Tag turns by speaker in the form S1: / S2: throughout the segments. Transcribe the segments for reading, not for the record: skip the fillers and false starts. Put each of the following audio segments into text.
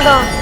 S1: मांगा।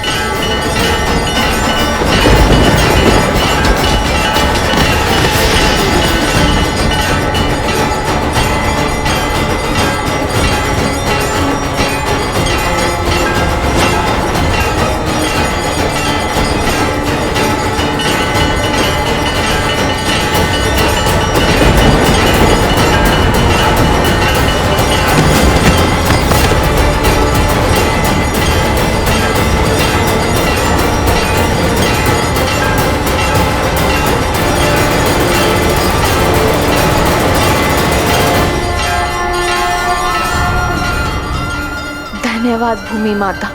S2: धन्यवाद भूमि माता,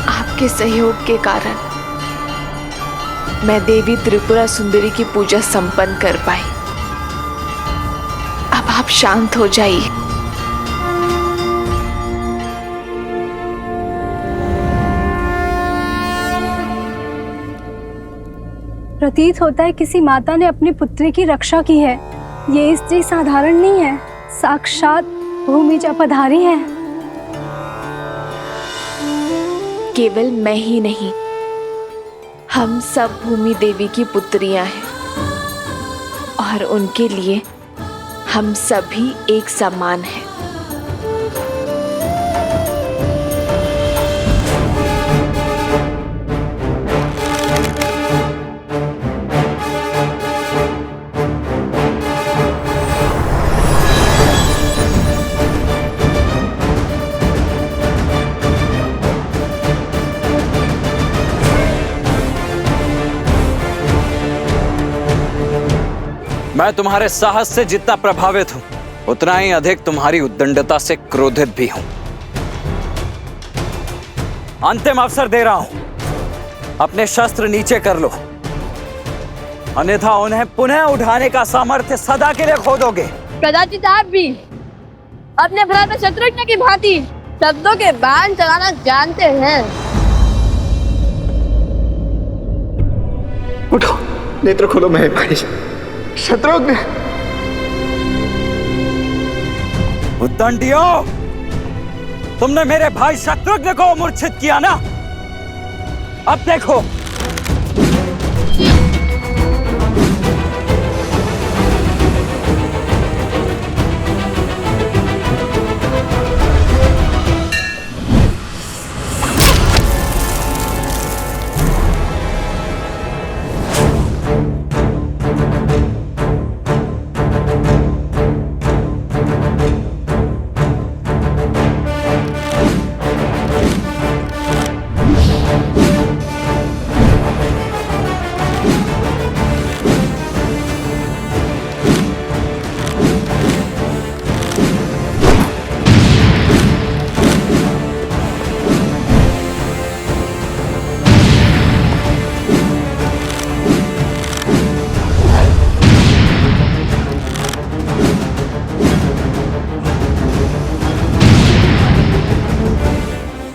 S2: आपके सहयोग के कारण मैं देवी त्रिपुरा सुंदरी की पूजा संपन्न कर पाई। अब आप शांत हो जाइए।
S3: प्रतीत होता है किसी माता ने अपनी पुत्री की रक्षा की है। ये स्त्री साधारण नहीं है, साक्षात भूमिजा पधारी है।
S2: केवल मैं ही नहीं, हम सब भूमि देवी की पुत्रियां हैं और उनके लिए हम सभी एक समान हैं।
S4: मैं तुम्हारे साहस से जितना प्रभावित हूं, उतना ही अधिक तुम्हारी उद्दंडता से क्रोधित भी हूं। अंतिम अवसर दे रहा हूं, अपने शस्त्र नीचे कर लो, अन्यथा उन्हें पुनः उठाने का सामर्थ्य सदा के लिए खो दोगे।
S1: कदाचित आप भी अपने भ्राता शत्रुघ्न की भांति शब्दों के बाण चलाना जानते हैं।
S5: उठो, नेत्र खोलो मेरे भाई शत्रुघ्न।
S4: उद्दंडियों, तुमने मेरे भाई शत्रुघ्न को मूर्छित किया ना? अब देखो।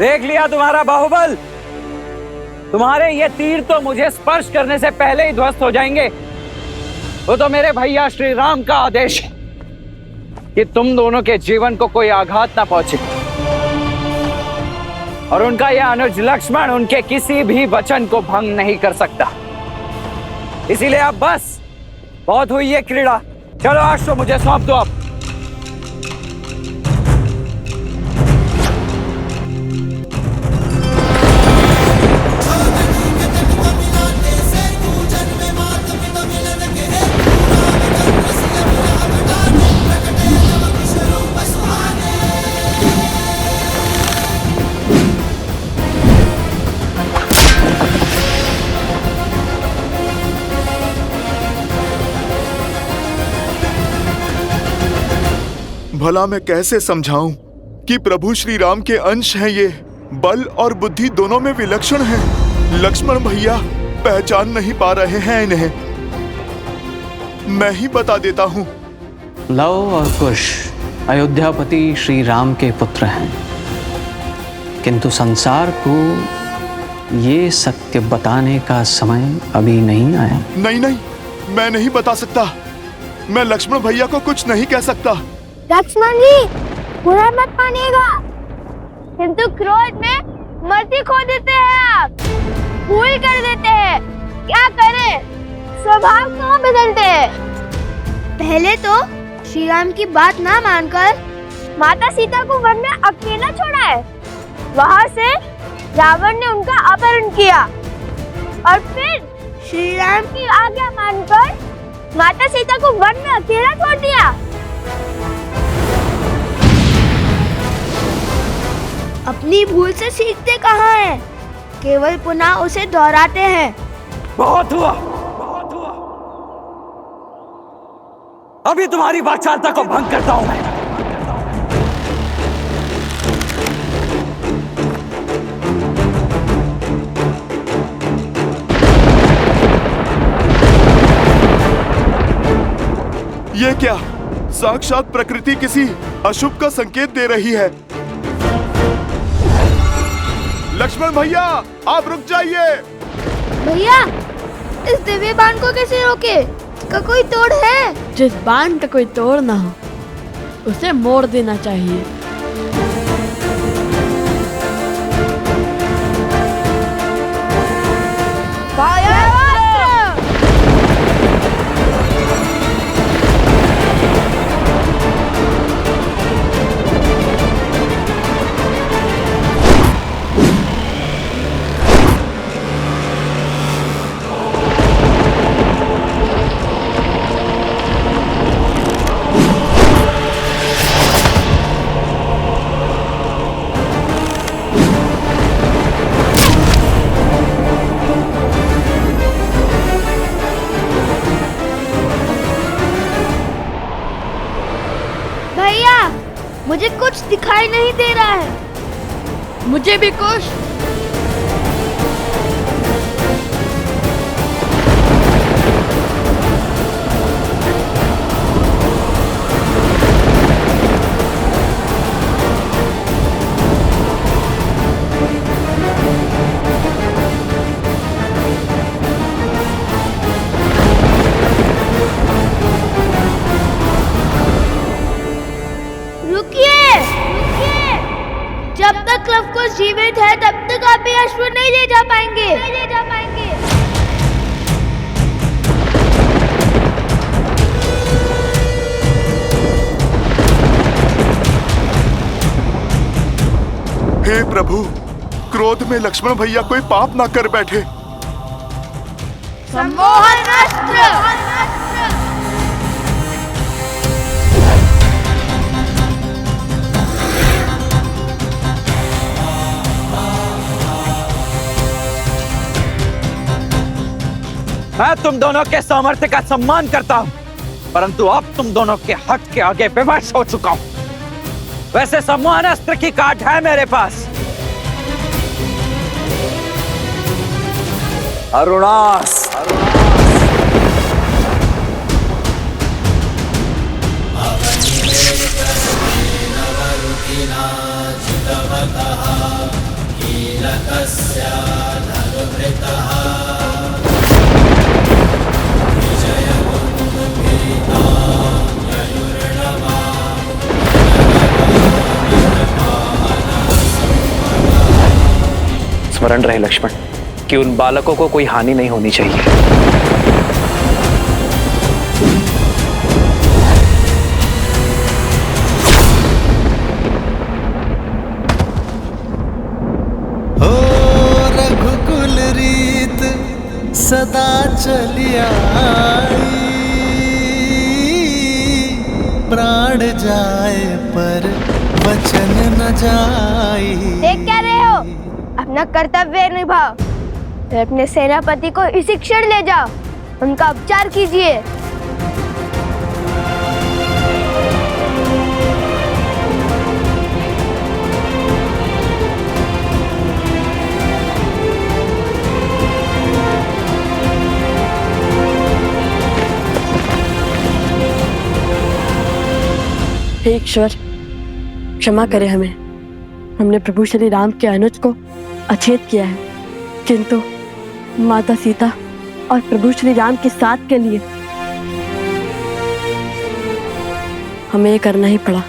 S4: देख लिया तुम्हारा बाहुबल। तुम्हारे ये तीर तो मुझे स्पर्श करने से पहले ही ध्वस्त हो जाएंगे। वो तो मेरे भैया श्री राम का आदेश है कि तुम दोनों के जीवन को कोई आघात ना पहुंचे, और उनका यह अनुज लक्ष्मण उनके किसी भी वचन को भंग नहीं कर सकता। इसीलिए अब बस बहुत हुई ये क्रीड़ा। चलो आज तो मुझे सौंप दो। अब
S6: भला मैं कैसे समझाऊं कि प्रभु श्री राम के अंश हैं ये, बल और बुद्धि दोनों में विलक्षण हैं। लक्ष्मण भैया पहचान नहीं पा रहे हैं इन्हें। मैं ही बता देता हूं।
S7: लव और कुश अयोध्यापति श्री राम के पुत्र हैं, किंतु संसार को ये सत्य बताने का समय अभी नहीं आया।
S6: नहीं नहीं, मैं नहीं बता सकता। मैं लक्ष्मण भैया को कुछ नहीं कह सकता।
S1: लक्ष्मण जी, बुरा मत मानिएगा, किंतु क्रोध में मर्जी खो देते हैं आप, भूल कर देते हैं। क्या करें, स्वभाव क्यों बदलते हैं? पहले तो श्री राम की बात ना मानकर माता सीता को वन में अकेला छोड़ा है। वहाँ से रावण ने उनका अपहरण किया और फिर श्री राम की आज्ञा मानकर माता सीता को वन में अकेला छोड़ दिया। अपनी भूल से सीखते कहाँ हैं? केवल पुनः उसे दोहराते हैं।
S4: बहुत हुआ, बहुत हुआ। अभी तुम्हारी वाचालता को भंग करता हूं मैं।
S6: ये क्या? साक्षात प्रकृति किसी अशुभ का संकेत दे रही है। लक्ष्मण भैया, आप रुक जाइए।
S1: भैया, इस दिव्य बाण को कैसे रोके? इसका कोई तोड़ है?
S8: जिस बाण का कोई तोड़ ना हो उसे मोड़ देना चाहिए।
S1: भैया, मुझे कुछ दिखाई नहीं दे रहा है।
S8: मुझे भी कुछ।
S1: जब तक लवकुश जीवित है तब तक आप ये अश्व नहीं ले जा पाएंगे।
S6: हे प्रभु, क्रोध में लक्ष्मण भैया कोई पाप ना कर बैठे।
S1: सम्मोहन अस्त्र।
S4: मैं तुम दोनों के सामर्थ्य का सम्मान करता हूं, परंतु अब तुम दोनों के हक के आगे विवश हो चुका हूं। वैसे सम्मोहन अस्त्र की काट है मेरे पास। अरुणास,
S9: स्मरण रहे लक्ष्मण कि उन बालकों को कोई हानि नहीं होनी चाहिए।
S10: ओ रघुकुल रीत सदा चली आई, प्राण जाए पर वचन न जाई।
S1: देख क्या रहे हो? अपना कर्तव्य निभाओ। फिर अपने सेनापति को इसी क्षण ले जाओ, उनका उपचार कीजिए।
S8: हे ईश्वर, क्षमा करें हमें। हमने प्रभु श्री राम के अनुज को अछेत किया है, किंतु माता सीता और प्रभु श्री राम के साथ के लिए हमें ये करना ही पड़ा।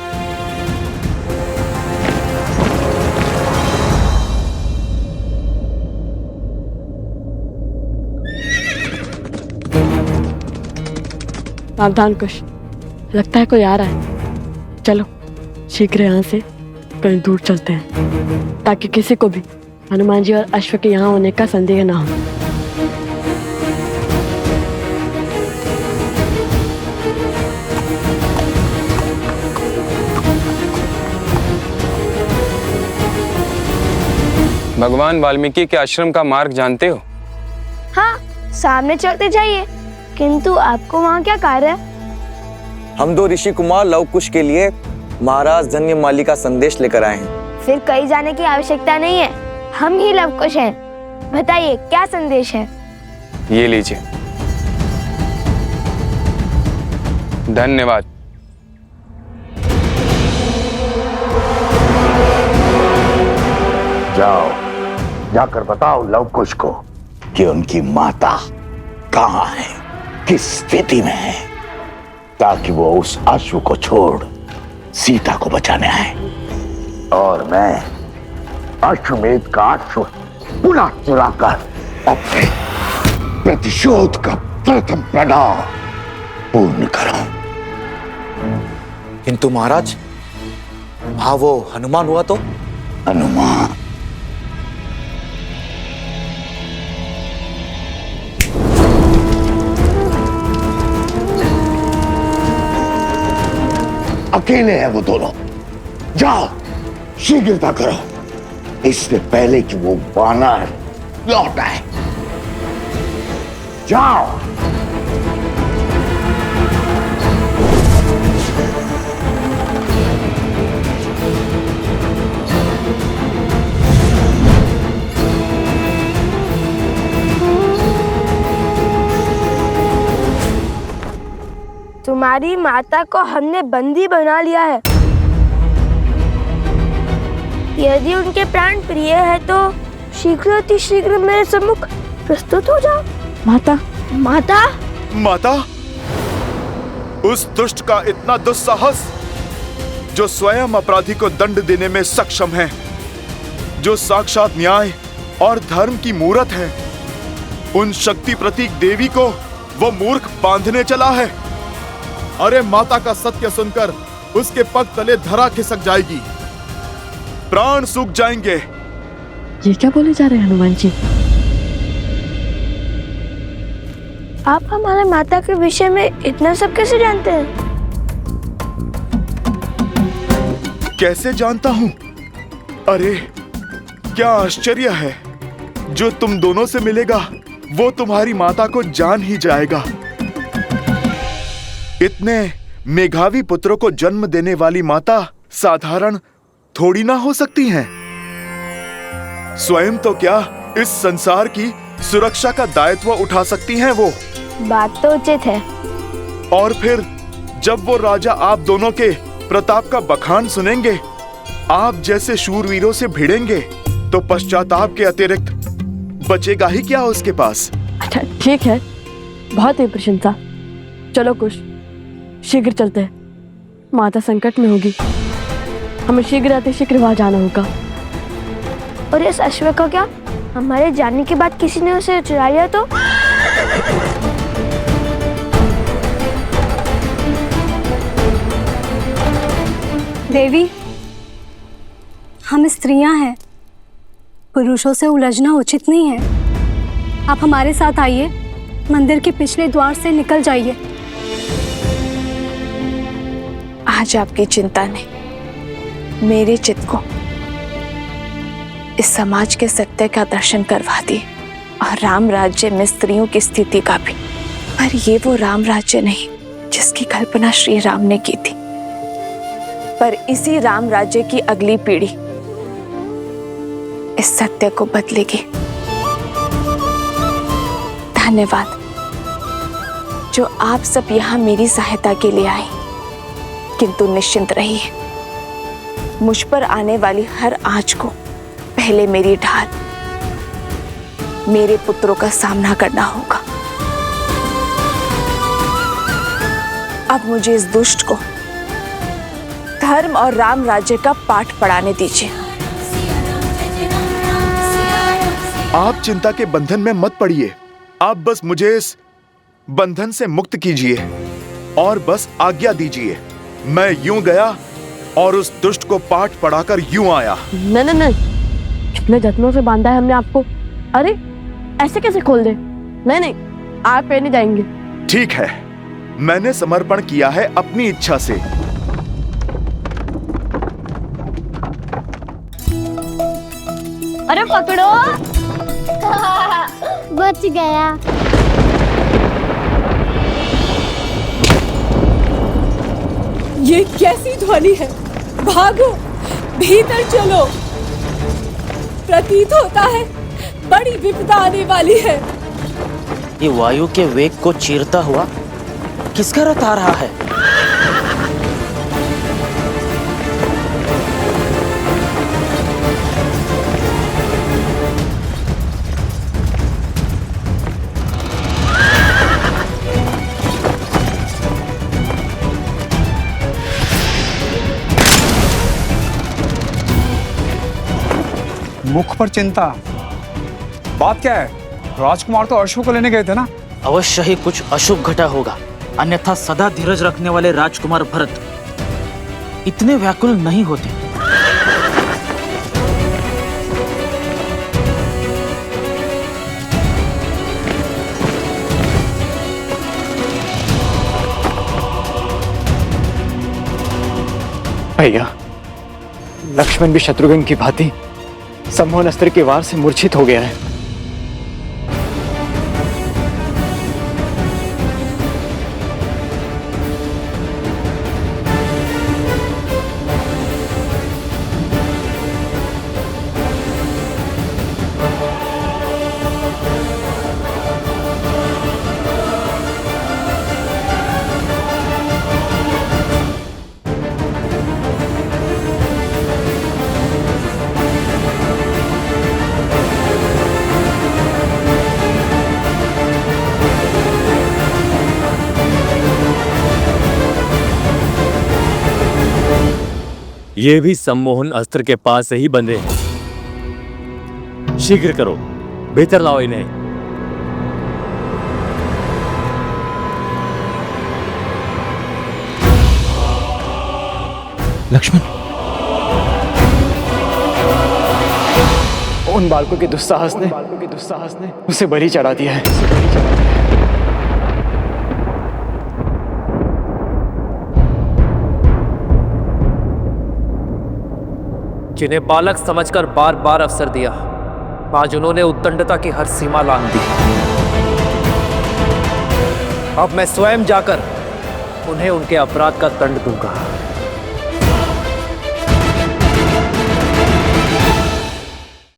S8: सावधान कुश, लगता है कोई आ रहा है। चलो शीघ्र यहाँ से कहीं दूर चलते हैं ताकि किसी को भी हनुमान जी और अश्व के यहाँ होने का संदेह ना हो।
S11: भगवान वाल्मीकि के आश्रम का मार्ग जानते हो?
S1: हाँ, सामने चलते जाइए। किंतु आपको वहाँ क्या कार्य है?
S12: हम दो ऋषि कुमार लव कुश के लिए महाराज धन्यमाली का संदेश लेकर आए हैं।
S1: फिर कहीं जाने की आवश्यकता नहीं है, हम ही लव कुश हैं। बताइए क्या संदेश है?
S11: ये लीजिए। धन्यवाद।
S13: जाओ, जाकर बताओ लव कुश को कि उनकी माता कहाँ है, किस स्थिति में है, ताकि वो उस अश्व को छोड़ सीता को बचाने आए और मैं अश्वमेध का अश्व पुनः चुराकर अपने प्रतिशोध का प्रथम पड़ाव पूर्ण करूं।
S12: किंतु महाराज, हाँ वो हनुमान हुआ तो?
S13: हनुमान? अकेले हैं वो दोनों। जाओ शीघ्रता करो, इससे पहले कि वो वानर लौट आए। जाओ।
S1: तुम्हारी माता को हमने बंदी बना लिया है। यदि उनके प्राण प्रिय है तो शीघ्र अति शीघ्र मेरे सम्मुख प्रस्तुत हो जाओ।
S8: माता।
S1: माता?
S6: माता? उस दुष्ट का इतना दुस्साहस, जो स्वयं अपराधी को दंड देने में सक्षम है, जो साक्षात न्याय और धर्म की मूरत है, उन शक्ति प्रतीक देवी को वो मूर्ख बांधने चला है। अरे माता का सत्य सुनकर उसके पग तले धरा खिसक जाएगी, प्राण सूख जाएंगे।
S8: ये क्या बोले जा रहे हैं हनुमान जी?
S1: आप हमारे माता के विषय में इतना सब कैसे जानते हैं?
S6: कैसे जानता हूं? अरे क्या आश्चर्य है, जो तुम दोनों से मिलेगा वो तुम्हारी माता को जान ही जाएगा। इतने मेघावी पुत्रों को जन्म देने वाली माता साधारण थोड़ी ना हो सकती हैं। स्वयं तो क्या इस संसार की सुरक्षा का दायित्व उठा सकती हैं वो।
S1: बात तो उचित है।
S6: और फिर जब वो राजा आप दोनों के प्रताप का बखान सुनेंगे, आप जैसे शूरवीरों से भिड़ेंगे, तो पश्चाताप के अतिरिक्त बचेगा ही क्या उसके पास।
S8: अच्छा ठीक है, बहुत ही प्रशंसा। चलो कुश, शीघ्र चलते हैं। माता संकट में होगी, हमें शीघ्र अति शीघ्र वहां जाना होगा।
S1: और इस अश्व का क्या? हमारे जाने के बाद किसी ने उसे चुरा लिया तो?
S3: देवी, हम स्त्रियां हैं, पुरुषों से उलझना उचित नहीं है। आप हमारे साथ आइए, मंदिर के पिछले द्वार से निकल जाइए।
S2: आज आपकी चिंता ने मेरे चित्त को इस समाज के सत्य का दर्शन करवा दिए और राम राज्य में स्त्रियों की स्थिति का भी। पर ये वो राम राज्य नहीं जिसकी कल्पना श्री राम ने की थी, पर इसी राम राज्य की अगली पीढ़ी इस सत्य को बदलेगी। धन्यवाद जो आप सब यहाँ मेरी सहायता के लिए आए, किंतु निश्चिंत रहिए, मुझ पर आने वाली हर आंच को पहले मेरी ढाल, मेरे पुत्रों का सामना करना होगा। अब मुझे इस दुष्ट को धर्म और राम राज्य का पाठ पढ़ाने दीजिए।
S6: आप चिंता के बंधन में मत पड़िए, आप बस मुझे इस बंधन से मुक्त कीजिए। और बस आज्ञा दीजिए, मैं यूं गया और उस दुष्ट को पाठ पढ़ाकर यूं आया।
S8: नहीं नहीं नहीं, कितने जत्नों से बांधा है हमने आपको। अरे ऐसे कैसे खोल दे? नहीं नहीं, आप पे नहीं जाएंगे।
S6: ठीक है, मैंने समर्पण किया है अपनी इच्छा से।
S1: अरे पकड़ो। बच गया।
S14: ये कैसी ध्वनि है? भागो, भीतर चलो। प्रतीत होता है बड़ी विपदा आने वाली है।
S15: ये वायु के वेग को चीरता हुआ किसका रथ आ रहा है?
S16: मुख पर चिंता, बात क्या है? राजकुमार तो अशोक को लेने गए थे ना?
S15: अवश्य ही कुछ अशुभ घटा होगा, अन्यथा सदा धीरज रखने वाले राजकुमार भरत इतने व्याकुल नहीं होते।
S9: भैया, लक्ष्मण भी शत्रुघ्न की भांति सम्मोहन अस्त्र के वार से मूर्छित हो गया है।
S17: ये भी सम्मोहन अस्त्र के पास से ही बंधे हैं। शीघ्र करो, भीतर लाओ इन्हें।
S9: लक्ष्मण, उन बालकों के दुस्साहस ने उसे बलि चढ़ा दिया है। जिन्हें बालक समझकर बार बार अवसर दिया, आज उन्होंने उद्दंडता की हर सीमा लांघ दी। अब मैं स्वयं जाकर उन्हें उनके अपराध का दंड दूंगा।